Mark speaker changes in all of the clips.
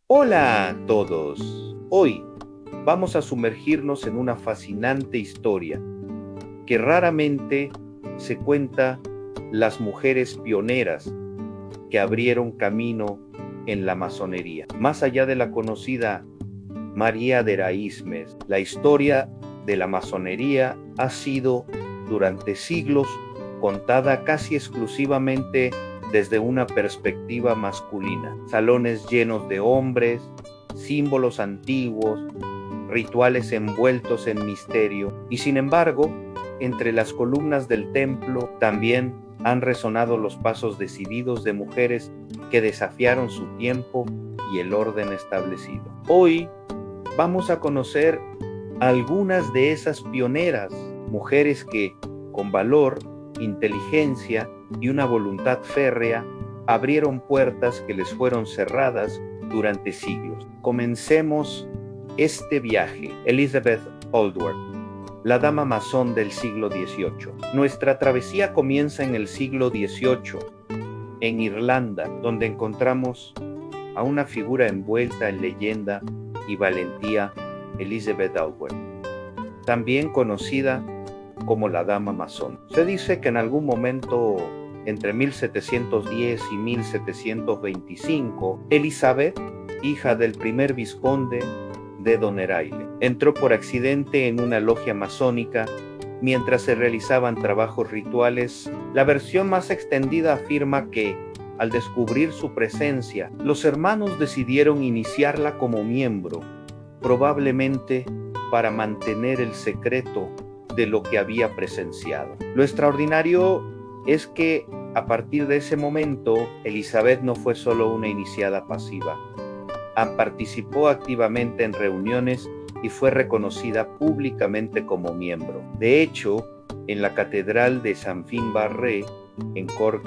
Speaker 1: Hola a todos. Hoy vamos a sumergirnos en una fascinante historia que raramente se cuenta las mujeres pioneras que abrieron camino en la masonería. Más allá de la conocida María de Raísmes, la historia de la masonería ha sido durante siglos contada casi exclusivamente desde una perspectiva masculina. Salones llenos de hombres, símbolos antiguos, rituales envueltos en misterio. Y sin embargo, entre las columnas del templo también han resonado los pasos decididos de mujeres que desafiaron su tiempo y el orden establecido. Hoy vamos a conocer algunas de esas pioneras, mujeres que con valor, inteligencia y una voluntad férrea abrieron puertas que les fueron cerradas durante siglos. Comencemos este viaje. Elizabeth Aldworth, la dama masón del siglo XVIII. Nuestra travesía comienza en el siglo XVIII, en Irlanda, donde encontramos a una figura envuelta en leyenda y valentía, Elizabeth Aldworth, también conocida como la dama masón. Se dice que en algún momento entre 1710 y 1725, Elizabeth, hija del primer vizconde de Doneiraile, entró por accidente en una logia masónica mientras se realizaban trabajos rituales. La versión más extendida afirma que, al descubrir su presencia, los hermanos decidieron iniciarla como miembro, probablemente para mantener el secreto de lo que había presenciado. Lo extraordinario es que a partir de ese momento, Elizabeth no fue solo una iniciada pasiva. Participó activamente en reuniones y fue reconocida públicamente como miembro. De hecho, en la Catedral de Saint-Fin-Barré, en Cork,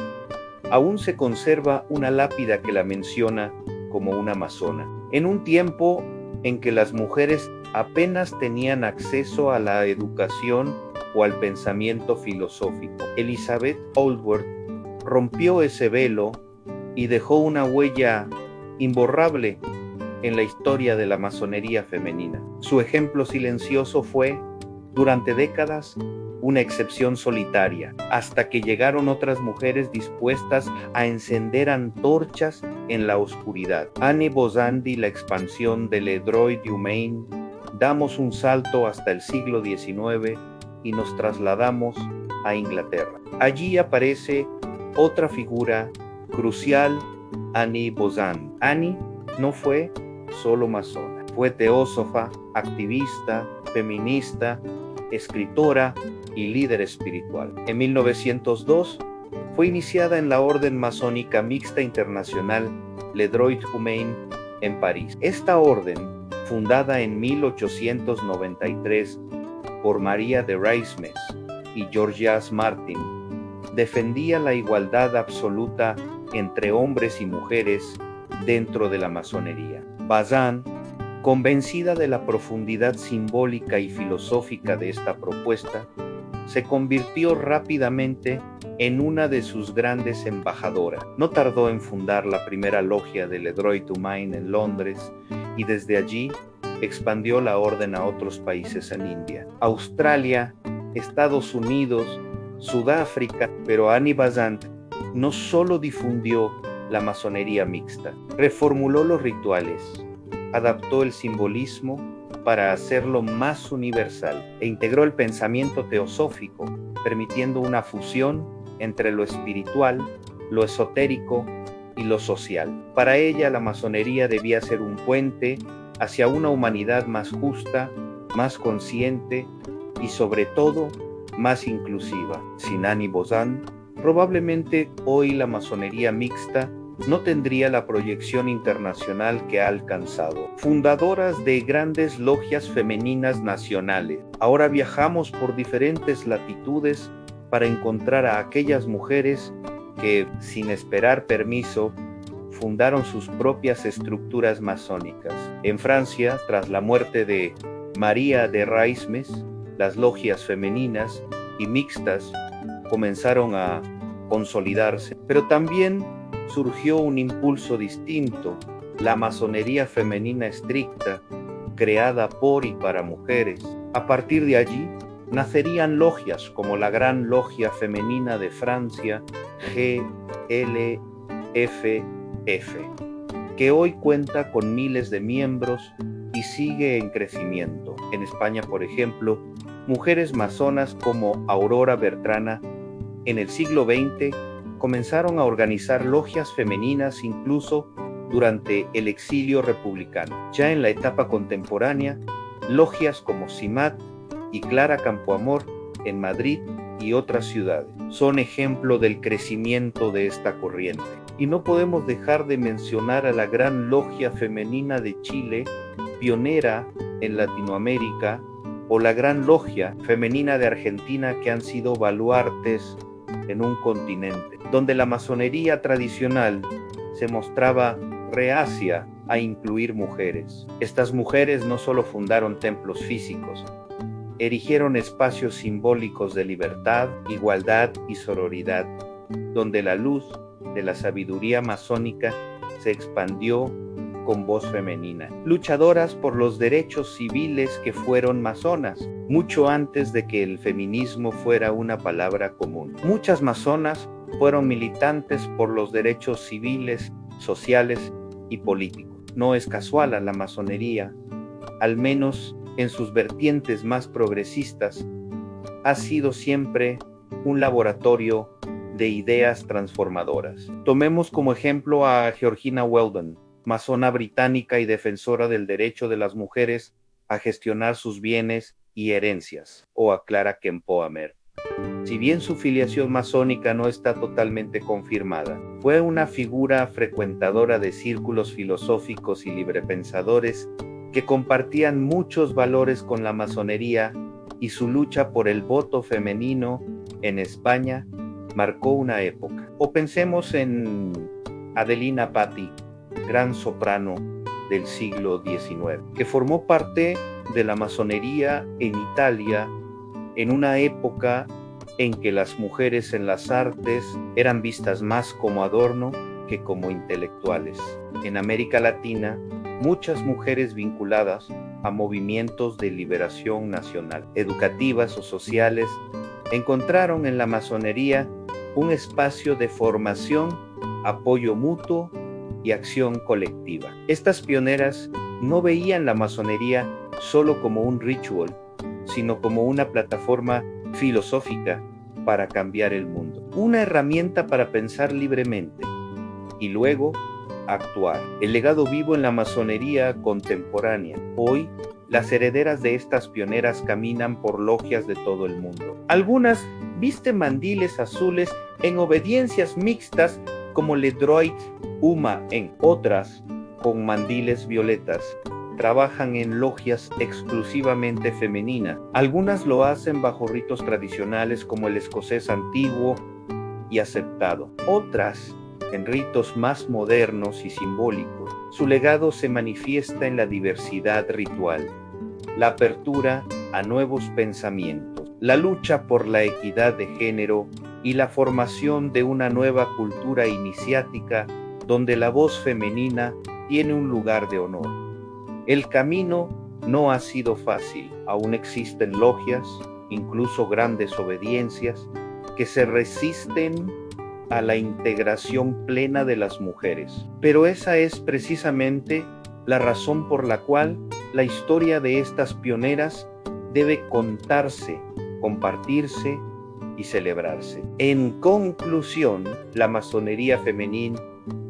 Speaker 1: aún se conserva una lápida que la menciona como una masona. En un tiempo en que las mujeres apenas tenían acceso a la educación o al pensamiento filosófico, Elizabeth Aldworth rompió ese velo y dejó una huella imborrable en la historia de la masonería femenina. Su ejemplo silencioso fue, durante décadas, una excepción solitaria, hasta que llegaron otras mujeres dispuestas a encender antorchas en la oscuridad. Annie Besant y la expansión de Le Droit Humain. Damos un salto hasta el siglo XIX y nos trasladamos a Inglaterra. Allí aparece otra figura crucial, Annie Besant. Annie no fue solo masona, fue teósofa, activista, feminista, escritora y líder espiritual. En 1902 fue iniciada en la Orden Masónica Mixta Internacional Le Droit Humain en París. Esta orden, fundada en 1893 por María de Raísmes y Georgias Martin, defendía la igualdad absoluta entre hombres y mujeres dentro de la masonería. Besant, convencida de la profundidad simbólica y filosófica de esta propuesta, se convirtió rápidamente en una de sus grandes embajadoras. No tardó en fundar la primera logia de Le Droit Humain en Londres y desde allí expandió la orden a otros países en India, Australia, Estados Unidos, Sudáfrica. Pero Annie Besant no solo difundió la masonería mixta, reformuló los rituales, adaptó el simbolismo para hacerlo más universal e integró el pensamiento teosófico, permitiendo una fusión entre lo espiritual, lo esotérico y lo social. Para ella, la masonería debía ser un puente hacia una humanidad más justa, más consciente y sobre todo más inclusiva. Sin Annie Besant, probablemente hoy la masonería mixta no tendría la proyección internacional que ha alcanzado. Fundadoras de grandes logias femeninas nacionales. Ahora viajamos por diferentes latitudes para encontrar a aquellas mujeres que, sin esperar permiso, fundaron sus propias estructuras masónicas. En Francia, tras la muerte de María de Raísmes, las logias femeninas y mixtas comenzaron a consolidarse, pero también surgió un impulso distinto la masonería femenina estricta, creada por y para mujeres. A partir de allí, nacerían logias como la Gran Logia Femenina de Francia, GLFF, que hoy cuenta con miles de miembros y sigue en crecimiento. En España, por ejemplo, mujeres masonas como Aurora Bertrana en el siglo XX comenzaron a organizar logias femeninas incluso durante el exilio republicano. Ya en la etapa contemporánea, logias como CIMAT y Clara Campoamor en Madrid y otras ciudades son ejemplo del crecimiento de esta corriente. Y no podemos dejar de mencionar a la Gran Logia Femenina de Chile, pionera en Latinoamérica, o la Gran Logia Femenina de Argentina, que han sido baluartes en un continente, donde la masonería tradicional se mostraba reacia a incluir mujeres. Estas mujeres no solo fundaron templos físicos, erigieron espacios simbólicos de libertad, igualdad y sororidad, donde la luz de la sabiduría masónica se expandió con voz femenina. Luchadoras por los derechos civiles que fueron masonas, mucho antes de que el feminismo fuera una palabra común. Muchas masonas fueron militantes por los derechos civiles, sociales y políticos. No es casual a la masonería, al menos en sus vertientes más progresistas, ha sido siempre un laboratorio de ideas transformadoras. Tomemos como ejemplo a Georgina Weldon, masona británica y defensora del derecho de las mujeres a gestionar sus bienes y herencias, o a Clara Kempoamer. Si bien su filiación masónica no está totalmente confirmada, fue una figura frecuentadora de círculos filosóficos y librepensadores que compartían muchos valores con la masonería, y su lucha por el voto femenino en España marcó una época. O pensemos en Adelina Patti, gran soprano del siglo XIX, que formó parte de la masonería en Italia en una época en que las mujeres en las artes eran vistas más como adorno que como intelectuales. En América Latina, muchas mujeres vinculadas a movimientos de liberación nacional, educativas o sociales, encontraron en la masonería un espacio de formación, apoyo mutuo y acción colectiva. Estas pioneras no veían la masonería solo como un ritual, sino como una plataforma filosófica para cambiar el mundo, una herramienta para pensar libremente y luego actuar. El legado vivo en la masonería contemporánea. Hoy, las herederas de estas pioneras caminan por logias de todo el mundo. Algunas visten mandiles azules en obediencias mixtas como Le Droit Humain. Otras, con mandiles violetas, trabajan en logias exclusivamente femeninas. Algunas lo hacen bajo ritos tradicionales como el escocés antiguo y aceptado. Otras en ritos más modernos y simbólicos. Su legado se manifiesta en la diversidad ritual, la apertura a nuevos pensamientos, la lucha por la equidad de género y la formación de una nueva cultura iniciática donde la voz femenina tiene un lugar de honor. El camino no ha sido fácil. Aún existen logias, incluso grandes obediencias, que se resisten a la integración plena de las mujeres. Pero esa es precisamente la razón por la cual la historia de estas pioneras debe contarse, compartirse y celebrarse. En conclusión, la masonería femenina,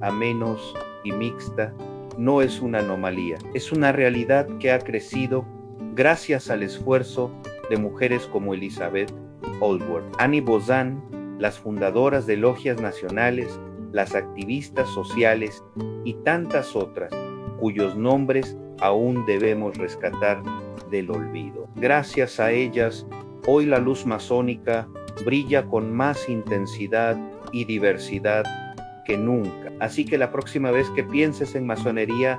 Speaker 1: a menos y mixta, no es una anomalía, es una realidad que ha crecido gracias al esfuerzo de mujeres como Elizabeth Allworth, Annie Bozan, las fundadoras de logias nacionales, las activistas sociales y tantas otras, cuyos nombres aún debemos rescatar del olvido. Gracias a ellas, hoy la luz masónica brilla con más intensidad y diversidad que nunca. Así que la próxima vez que pienses en masonería,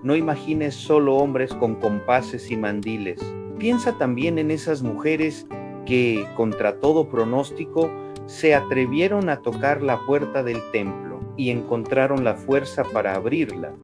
Speaker 1: no imagines solo hombres con compases y mandiles. Piensa también en esas mujeres que, contra todo pronóstico, se atrevieron a tocar la puerta del templo y encontraron la fuerza para abrirla.